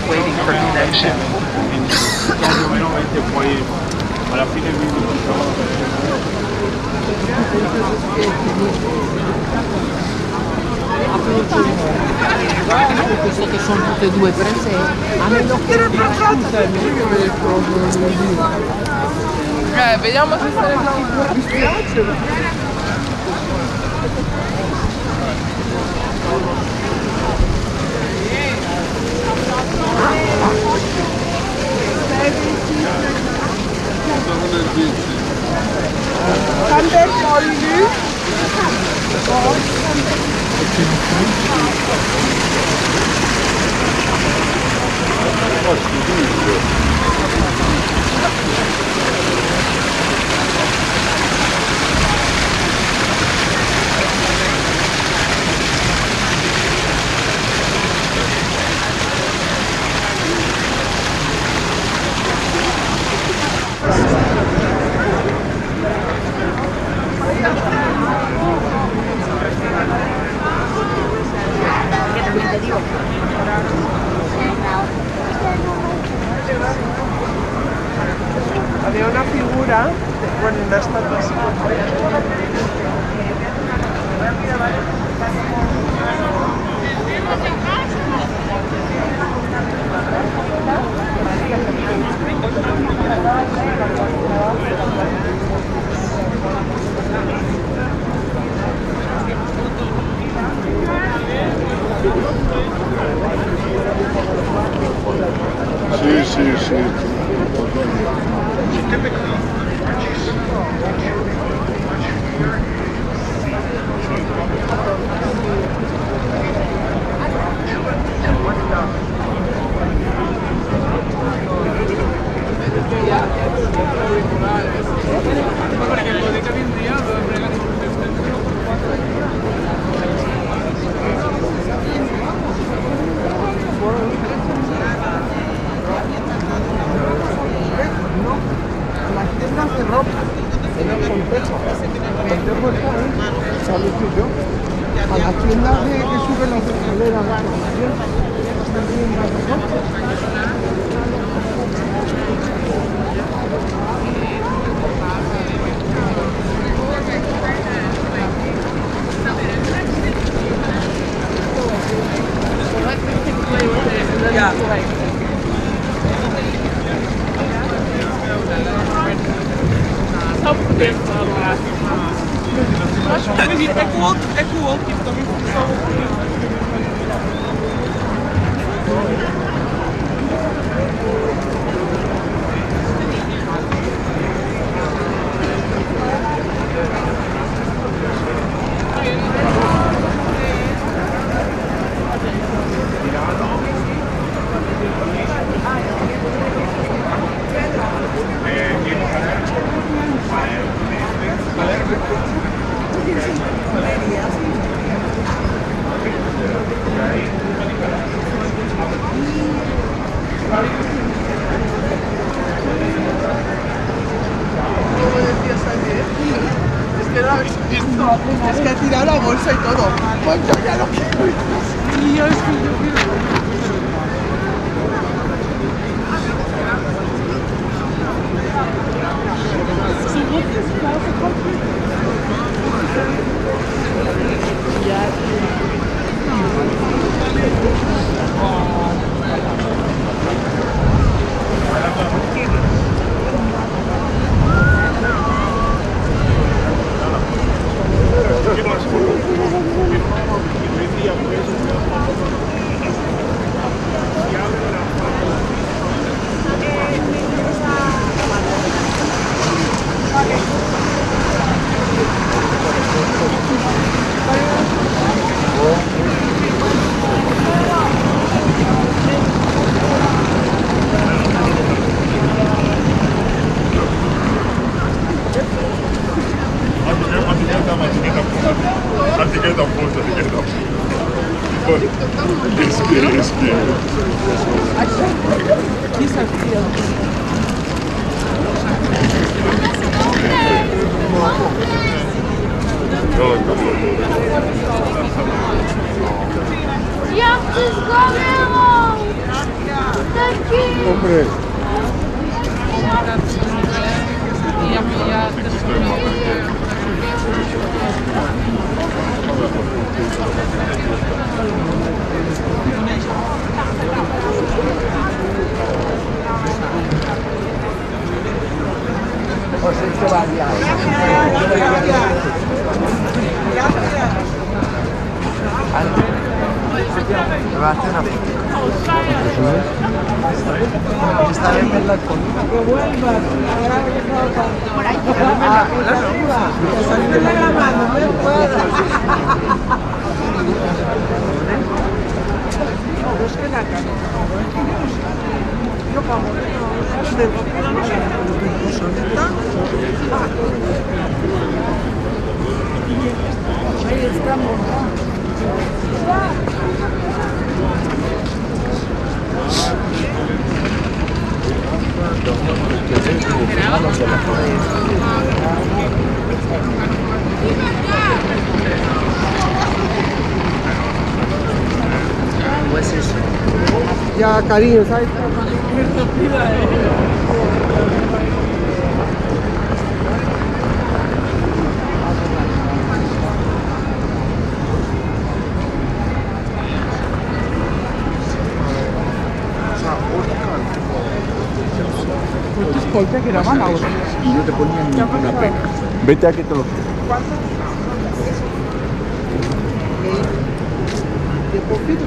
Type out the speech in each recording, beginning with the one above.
Waiting for connection. Queste che sono tutte e due prese a me non Vediamo se saremo mi spiace. Quante foglie? Había una figura, bueno, una estatua así. Sì, sì, sì. Es que ha tirado la bolsa y todo. Pues yo ya lo quiero. Y yo es que yo quiero. Ja, wszystko było! Taki! Hombre. Pues eso. Ya, cariño, ¿sabes? Escolta que era mala ahora. Y no te ponían ninguna pega. Vete a que te lo... De poquito.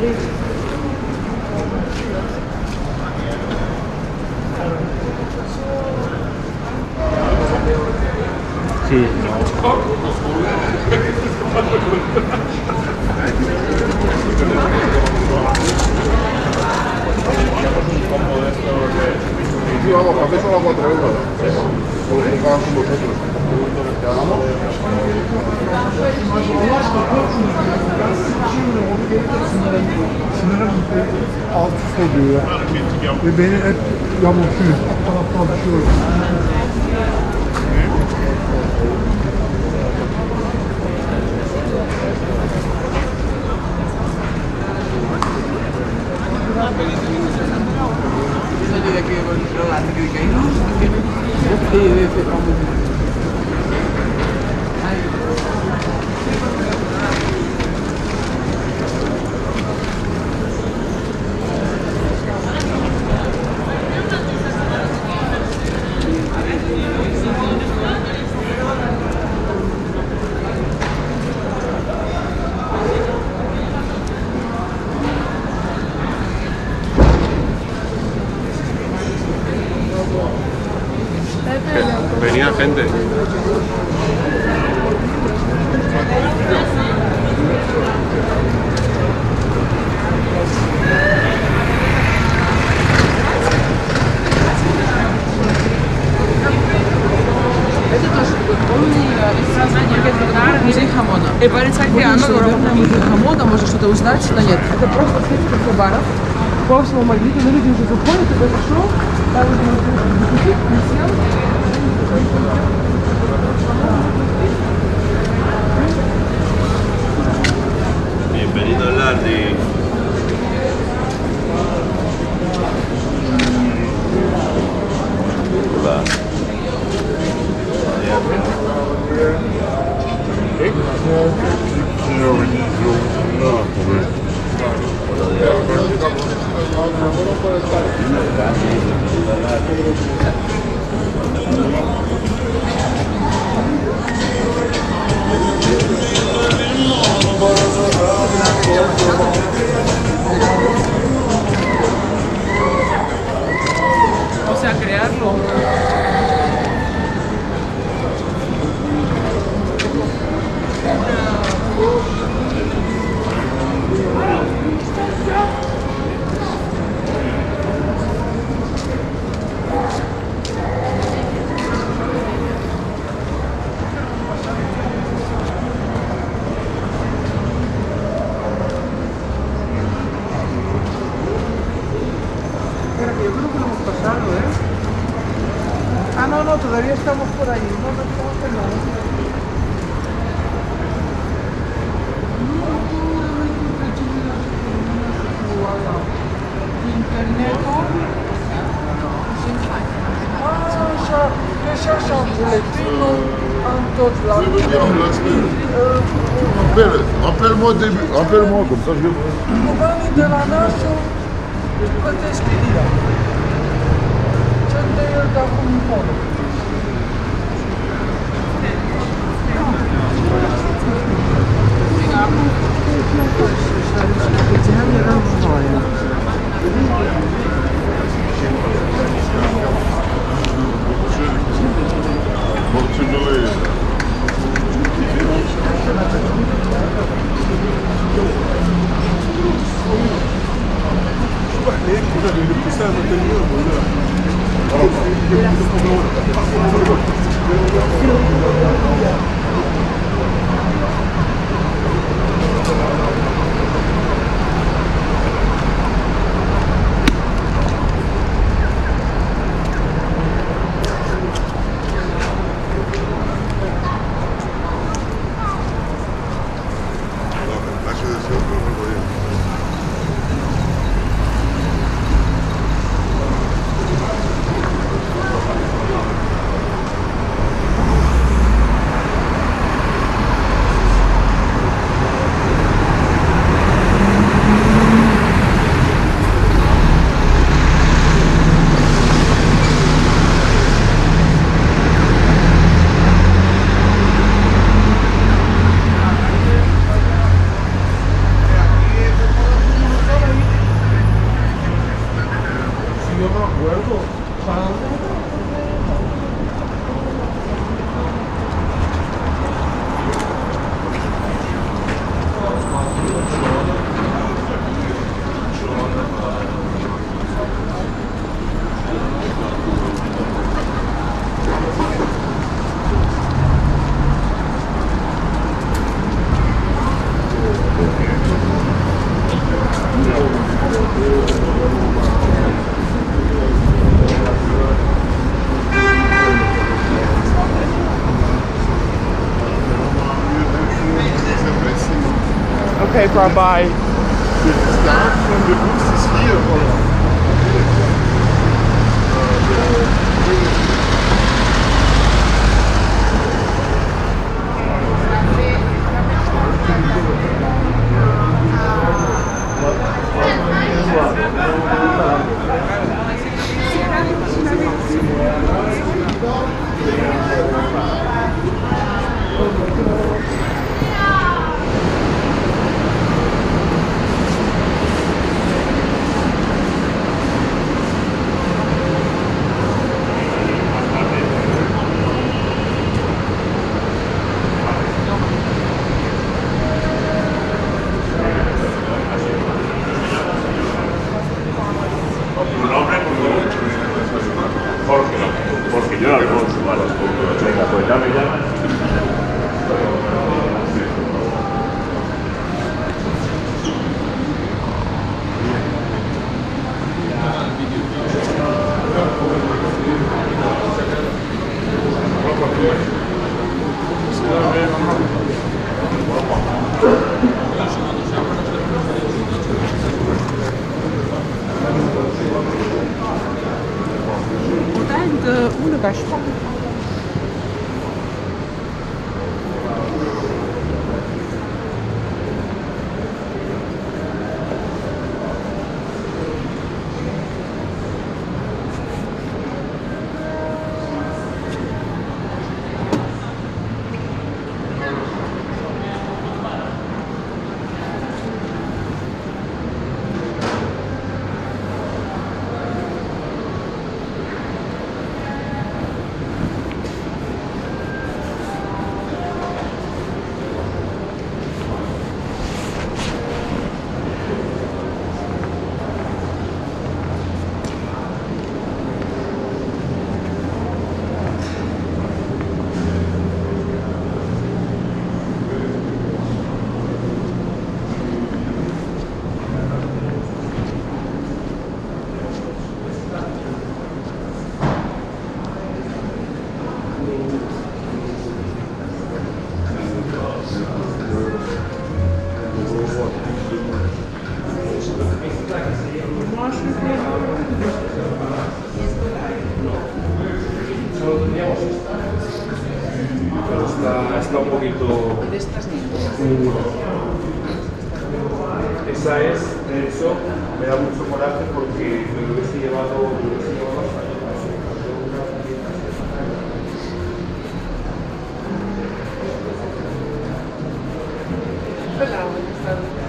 Sí. Sí, vamos, café solo a 4 euros. Porque no pagan con vosotros. Sinirlenip alt üst oluyor. Ve beni hep yamultuyor. Taraftan düşüyorum. Yo de aquí con la que hay, ¿no? Sí, vamos. Venía gente. Музей хамона. И на музей хамона можно что-то узнать, что нет. Это просто сеть баров по всему Мадриду. Но люди уже заходят, ты зашел, там уже можно закупить, присел. Bienvenido al Lardi. Hola. O sea, crearlo. Ah, no, no, todavía estamos por ahí. No, no estamos en nada. Rappelle-moi début, rappelle-moi comme ça je vais. Giovanni della Nascio, Protestina. C'è da un po'. Bak ne kadar öyle bir sen de dönüyor burada. paper by. The start from the books is here, or? Porque yo Alfonso, vale. Venga, pues dame ya. de onderweg. Está un poquito... ¿De estas niñas? Esa es, de hecho, me da mucho coraje porque me lo hubiese llevado Hola, buenas tardes.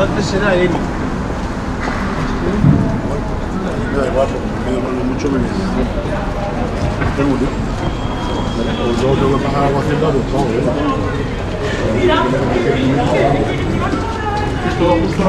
Antes era él. Da igual, porque me demando mucho me viene. Tengo un yo tengo que pagar agua hacienda, pues pago, todo justo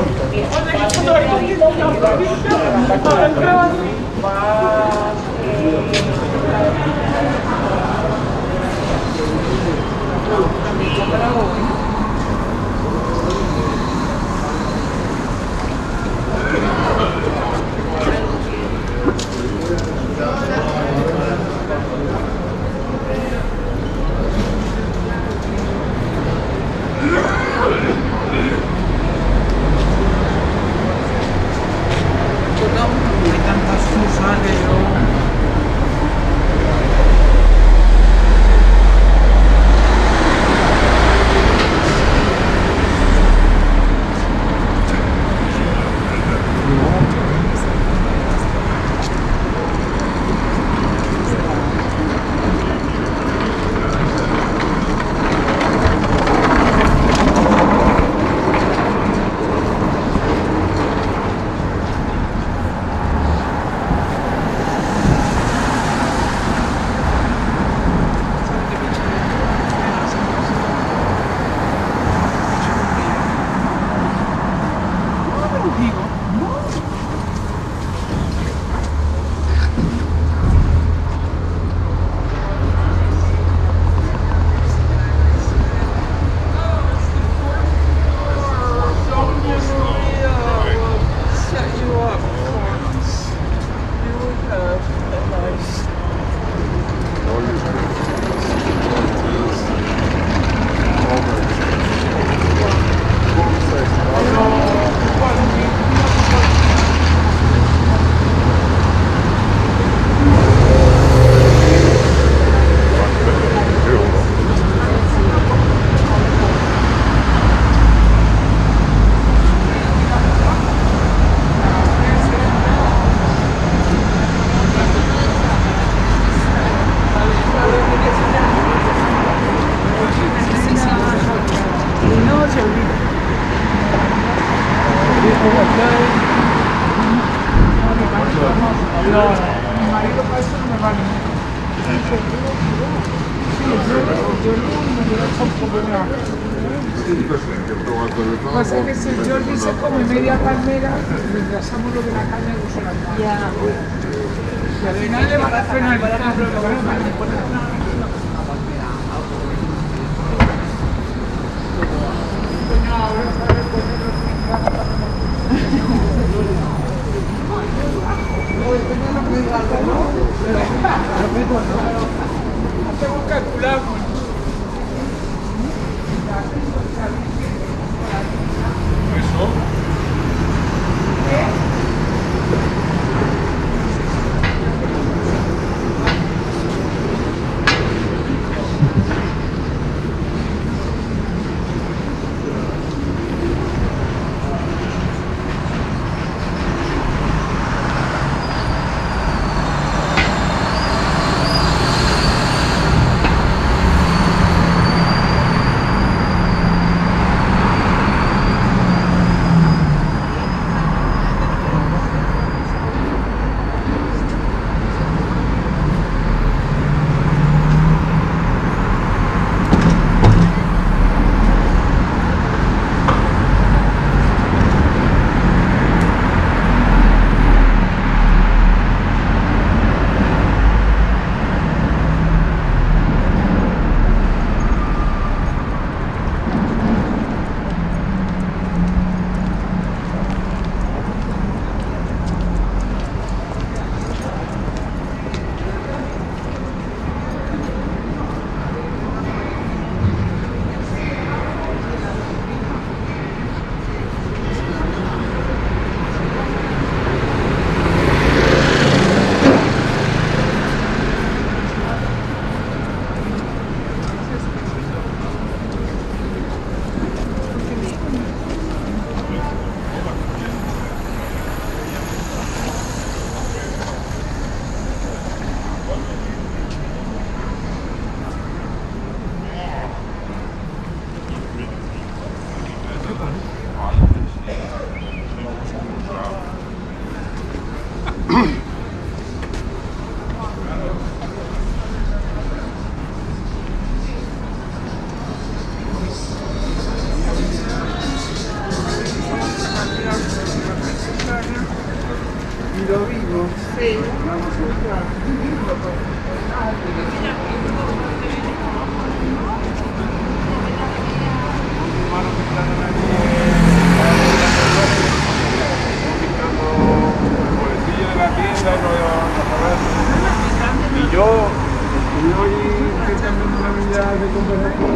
Mi marido para eso no me vale. Pasa que si Jordi se come media palmera, retrasamos lo de la caña de solamente. Y al final le van a penalizar lo que van a hacer. Hacemos calculamos. Y yo hoy intentando una vida de conversación.